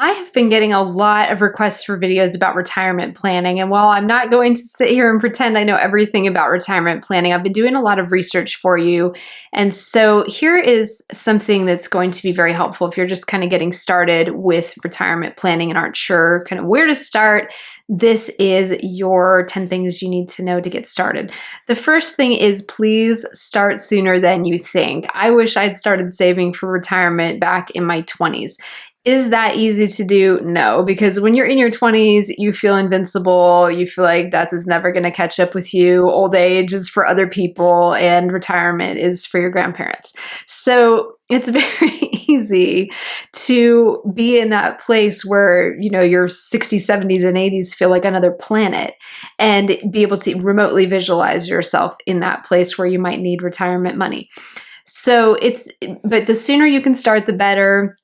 I have been getting a lot of requests for videos about retirement planning. And while I'm not going to sit here and pretend I know everything about retirement planning, I've been doing a lot of research for you. And so here is something that's going to be very helpful if you're just kind of getting started with retirement planning and aren't sure kind of where to start. This is your 10 things you need to know to get started. The first thing is please start sooner than you think. I wish I'd started saving for retirement back in my 20s. Is that easy to do? No, because when you're in your 20s, you feel invincible. You feel like death is never going to catch up with you. Old age is for other people, and retirement is for your grandparents. So it's very easy to be in that place where, your 60s, 70s, and 80s feel like another planet, and be able to remotely visualize yourself in that place where you might need retirement money. But the sooner you can start, the better.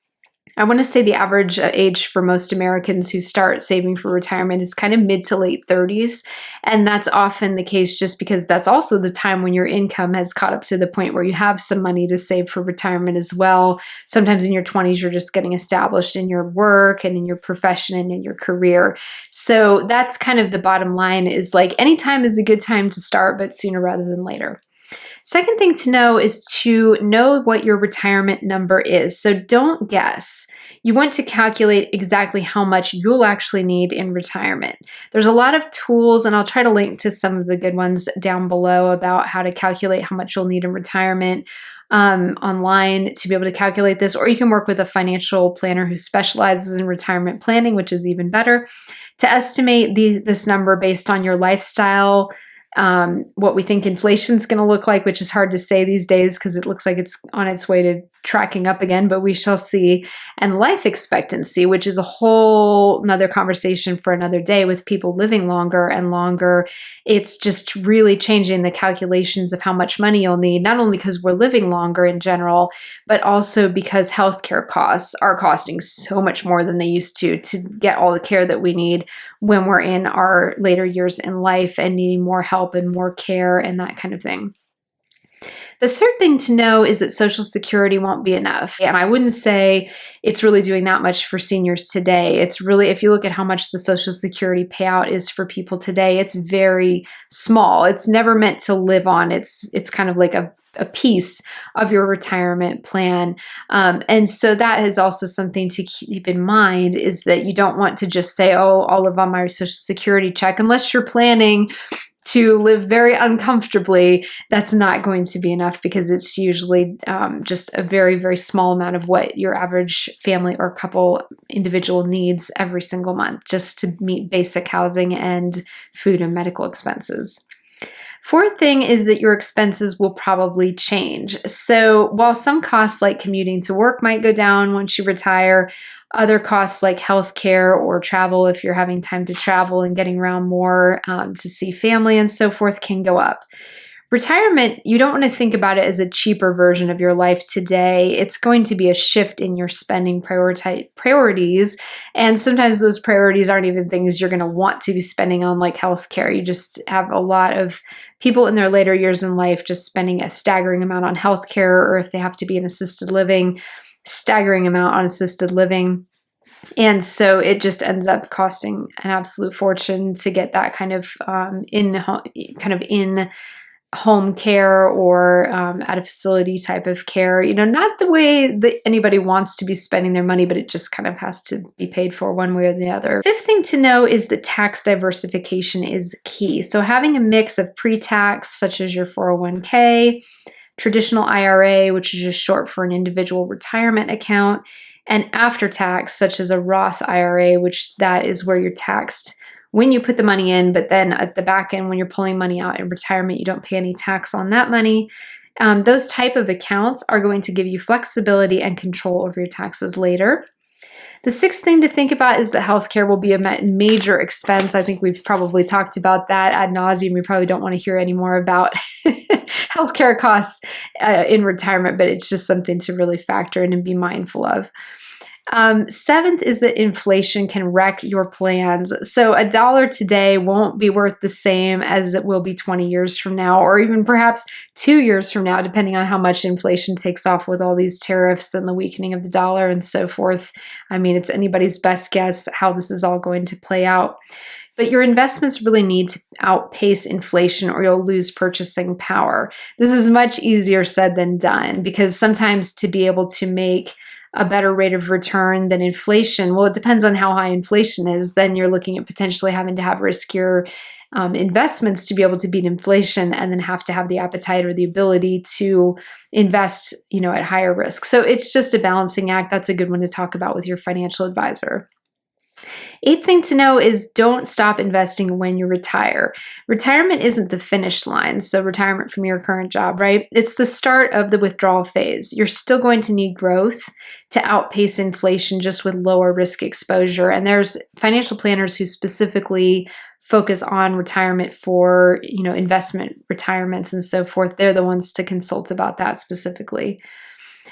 I want to say the average age for most Americans who start saving for retirement is kind of mid to late 30s. And that's often the case just because that's also the time when your income has caught up to the point where you have some money to save for retirement as well. Sometimes in your 20s, you're just getting established in your work and in your profession and in your career. So that's kind of the bottom line, is like any time is a good time to start, but sooner rather than later. Second thing to know is to know what your retirement number is. So don't guess. You want to calculate exactly how much you'll actually need in retirement. There's a lot of tools, and I'll try to link to some of the good ones down below about how to calculate how much you'll need in retirement online to be able to calculate this. Or you can work with a financial planner who specializes in retirement planning, which is even better, to estimate this number based on your lifestyle, what we think inflation is going to look like, which is hard to say these days because it looks like it's on its way to tracking up again, but we shall see. And life expectancy, which is a whole another conversation for another day with people living longer and longer. It's just really changing the calculations of how much money you'll need, not only because we're living longer in general, but also because healthcare costs are costing so much more than they used to get all the care that we need when we're in our later years in life and needing more help and more care and that kind of thing. The third thing to know is that Social Security won't be enough. And I wouldn't say it's really doing that much for seniors today. It's really, if you look at how much the Social Security payout is for people today, it's very small. It's never meant to live on. It's kind of like a piece of your retirement plan. And so that is also something to keep in mind, is that you don't want to just say, oh, I'll live on my Social Security check, unless you're planning to live very uncomfortably. That's not going to be enough, because it's usually just a very, very small amount of what your average family or couple individual needs every single month, just to meet basic housing and food and medical expenses. Fourth thing is that your expenses will probably change. So while some costs like commuting to work might go down once you retire, other costs like healthcare or travel, if you're having time to travel and getting around more to see family and so forth, can go up. Retirement, you don't want to think about it as a cheaper version of your life today. It's going to be a shift in your spending priorities. And sometimes those priorities aren't even things you're going to want to be spending on, like healthcare. You just have a lot of people in their later years in life just spending a staggering amount on healthcare, or if they have to be in assisted living, staggering amount on assisted living. And so it just ends up costing an absolute fortune to get that kind of in home care or at a facility type of care. Not the way that anybody wants to be spending their money, but it just kind of has to be paid for one way or the other. Fifth thing to know is that tax diversification is key. So having a mix of pre-tax, such as your 401k, traditional IRA, which is just short for an individual retirement account, and after tax, such as a Roth IRA, which that is where you're taxed when you put the money in, but then at the back end, when you're pulling money out in retirement, you don't pay any tax on that money. Those type of accounts are going to give you flexibility and control over your taxes later. The sixth thing to think about is that healthcare will be a major expense. I think we've probably talked about that ad nauseum. We probably don't want to hear any more about healthcare costs in retirement, but it's just something to really factor in and be mindful of. Seventh is that inflation can wreck your plans. So a dollar today won't be worth the same as it will be 20 years from now, or even perhaps 2 years from now, depending on how much inflation takes off with all these tariffs and the weakening of the dollar and so forth. I mean, it's anybody's best guess how this is all going to play out. But your investments really need to outpace inflation or you'll lose purchasing power. This is much easier said than done because sometimes to be able to make a better rate of return than inflation, well, it depends on how high inflation is. Then you're looking at potentially having to have riskier investments to be able to beat inflation and then have to have the appetite or the ability to invest, at higher risk. So it's just a balancing act. That's a good one to talk about with your financial advisor. Eighth thing to know is don't stop investing when you retire. Retirement isn't the finish line, so retirement from your current job, right? It's the start of the withdrawal phase. You're still going to need growth to outpace inflation just with lower risk exposure. And there's financial planners who specifically focus on retirement for, investment retirements and so forth. They're the ones to consult about that specifically.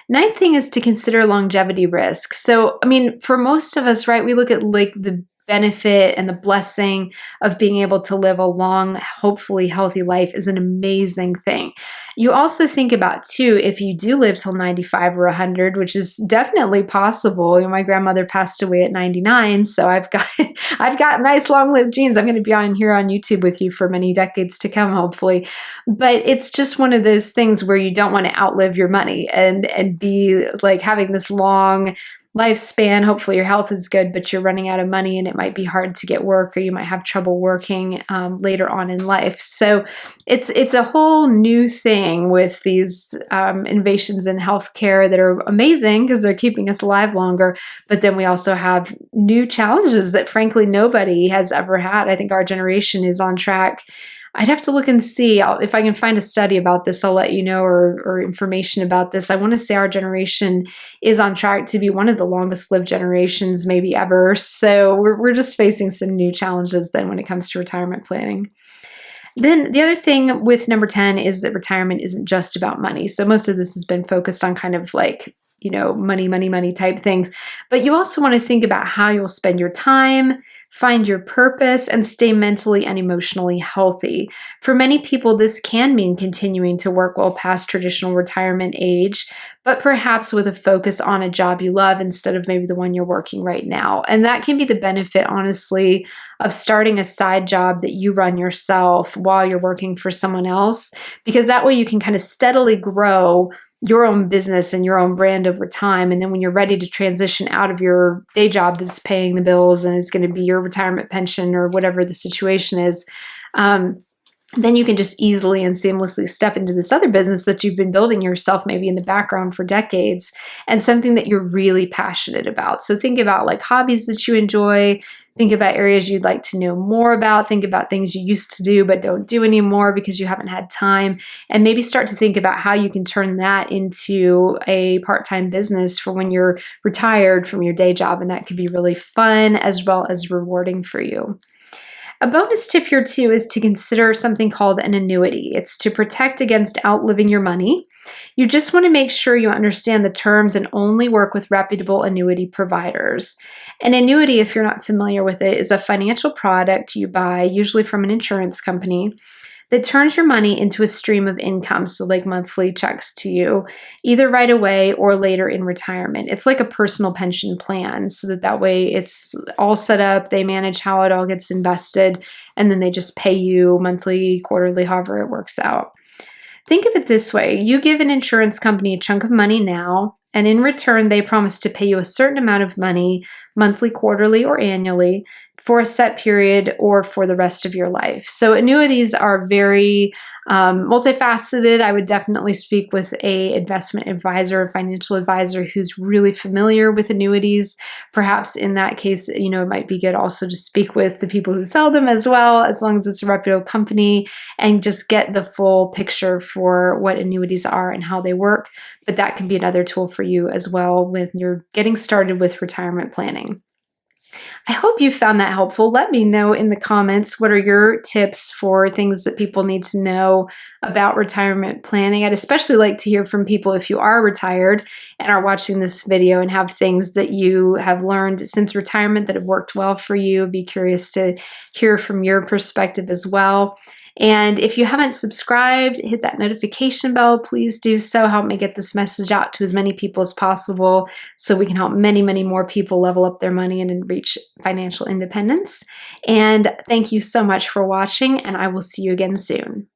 Ninth thing is to consider longevity risk. So, for most of us, right, we look at like the benefit and the blessing of being able to live a long, hopefully healthy life is an amazing thing. You also think about too, if you do live till 95 or 100, which is definitely possible. My grandmother passed away at 99, so I've got nice long-lived genes. I'm going to be on here on YouTube with you for many decades to come, hopefully. But it's just one of those things where you don't want to outlive your money and be like having this long lifespan. Hopefully your health is good, but you're running out of money and it might be hard to get work or you might have trouble working later on in life. So it's a whole new thing with these innovations in healthcare that are amazing because they're keeping us alive longer. But then we also have new challenges that frankly nobody has ever had. I think our generation is on track. I'd have to look and see if I can find a study about this. I'll let you know, or information about this. I want to say our generation is on track to be one of the longest lived generations maybe ever. So we're just facing some new challenges then when it comes to retirement planning. Then the other thing with number 10 is that retirement isn't just about money. So most of this has been focused on kind of like, money type things. But you also want to think about how you'll spend your time, find your purpose, and stay mentally and emotionally healthy. For many people, this can mean continuing to work well past traditional retirement age, but perhaps with a focus on a job you love instead of maybe the one you're working right now. And that can be the benefit, honestly, of starting a side job that you run yourself while you're working for someone else, because that way you can kind of steadily grow your own business and your own brand over time. And then when you're ready to transition out of your day job that's paying the bills and is going to be your retirement pension or whatever the situation is, then you can just easily and seamlessly step into this other business that you've been building yourself maybe in the background for decades and something that you're really passionate about. So think about like hobbies that you enjoy. Think about areas you'd like to know more about. Think about things you used to do but don't do anymore because you haven't had time. And maybe start to think about how you can turn that into a part-time business for when you're retired from your day job. And that could be really fun as well as rewarding for you. A bonus tip here too is to consider something called an annuity. It's to protect against outliving your money. You just want to make sure you understand the terms and only work with reputable annuity providers. An annuity, if you're not familiar with it, is a financial product you buy, usually from an insurance company, that turns your money into a stream of income, so like monthly checks to you, either right away or later in retirement. It's like a personal pension plan, so that way it's all set up, they manage how it all gets invested, and then they just pay you monthly, quarterly, however it works out. Think of it this way. You give an insurance company a chunk of money now, and in return, they promise to pay you a certain amount of money, monthly, quarterly, or annually, for a set period or for the rest of your life. So annuities are very multifaceted. I would definitely speak with a investment advisor, a financial advisor who's really familiar with annuities. Perhaps in that case, it might be good also to speak with the people who sell them as well, as long as it's a reputable company, and just get the full picture for what annuities are and how they work. But that can be another tool for you as well when you're getting started with retirement planning. I hope you found that helpful. Let me know in the comments, what are your tips for things that people need to know about retirement planning? I'd especially like to hear from people if you are retired and are watching this video and have things that you have learned since retirement that have worked well for you. Be curious to hear from your perspective as well. And if you haven't subscribed, hit that notification bell. Please do so. Help me get this message out to as many people as possible so we can help many, many more people level up their money and reach financial independence. And thank you so much for watching, and I will see you again soon.